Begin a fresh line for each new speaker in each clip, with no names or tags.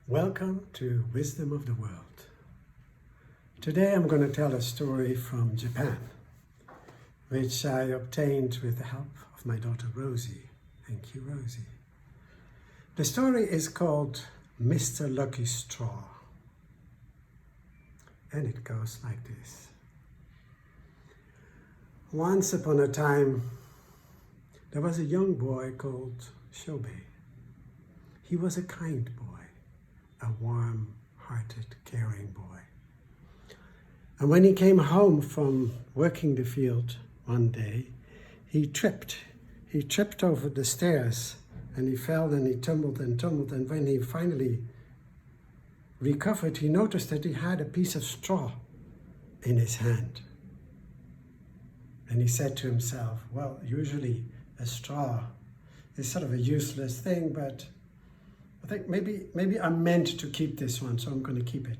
Welcome to Wisdom of the World. Today I'm going to tell a story from Japan, which I obtained with the help of my daughter Rosie. Thank you, Rosie. The story is called Mr. Lucky Straw. And it goes like this. Once upon a time, there was a young boy called Shobei. He was a kind boy, a warm-hearted, caring boy. And when he came home from working the field one day, he tripped. He tripped over the stairs and he fell and he tumbled and tumbled. And when he finally recovered, he noticed that he had a piece of straw in his hand. And he said to himself, well, usually a straw is sort of a useless thing, but I think maybe I'm meant to keep this one, so I'm going to keep it.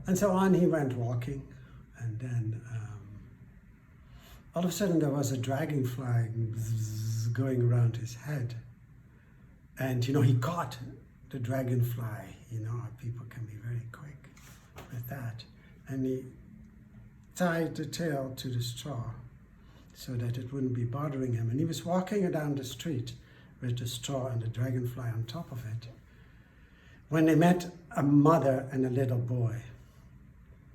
And so on he went walking, and then all of a sudden there was a dragonfly going around his head. And he caught the dragonfly. People can be very quick with that. And he tied the tail to the straw so that it wouldn't be bothering him. And he was walking down the street with the straw and the dragonfly on top of it, when they met a mother and a little boy.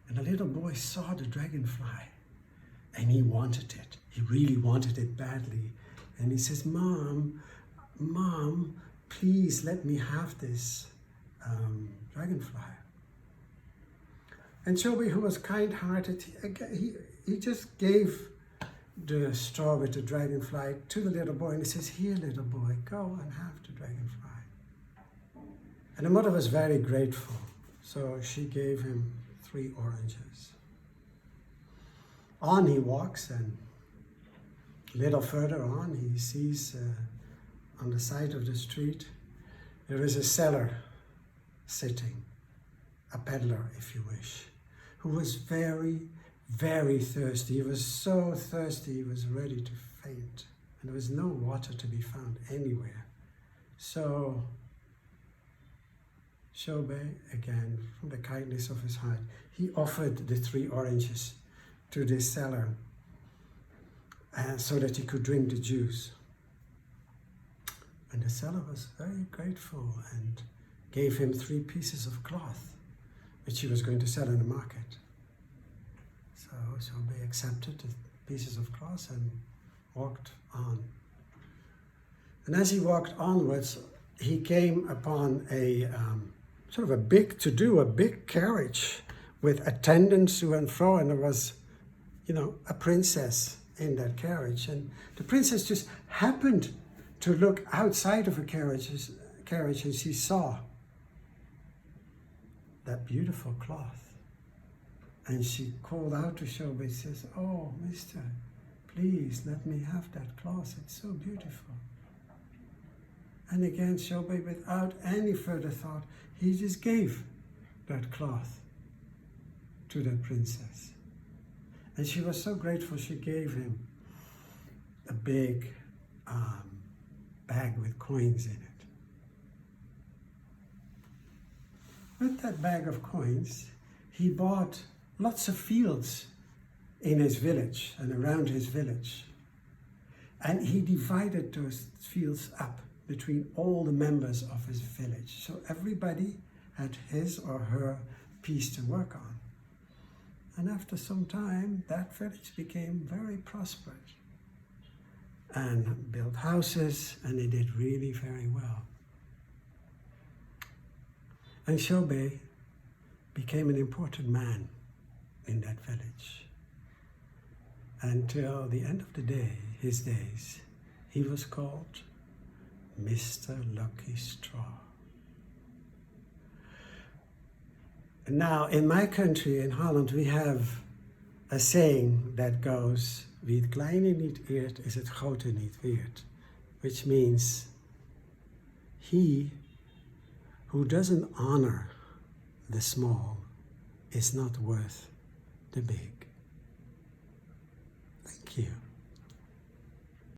And the little boy saw the dragonfly and he wanted it. He really wanted it badly. And he says, Mom, please let me have this dragonfly. And Shobei, who was kind-hearted, he just gave the straw with the dragonfly to the little boy, and he says, here, little boy, go and have the dragonfly. And the mother was very grateful, so she gave him 3 oranges. On he walks, and a little further on he sees on the side of the street there is a seller sitting, a peddler if you wish, who was very, very thirsty. He was so thirsty he was ready to faint, and there was no water to be found anywhere. So Shobei, again, from the kindness of his heart, he offered the 3 oranges to this seller so that he could drink the juice. And the seller was very grateful and gave him 3 pieces of cloth, which he was going to sell in the market. So Shobei accepted the pieces of cloth and walked on. And as he walked onwards, he came upon a sort of a big carriage with attendants to and fro, and there was, a princess in that carriage. And the princess just happened to look outside of a carriage and she saw that beautiful cloth. And she called out to Shobei, says, oh, mister, please let me have that cloth. It's so beautiful. And again, Shobei, without any further thought, he just gave that cloth to the princess. And she was so grateful, she gave him a big bag with coins in it. With that bag of coins, he bought lots of fields in his village and around his village. And he divided those fields up between all the members of his village. So everybody had his or her piece to work on. And after some time, that village became very prosperous and built houses, and they did really very well. And Shobei became an important man in that village. Until the end of the day, his days, he was called Mr. Lucky Straw. And now, in my country, in Holland, we have a saying that goes, wie het kleine niet eert, is het grote niet weert. Which means, he who doesn't honor the small is not worth the big. Thank you.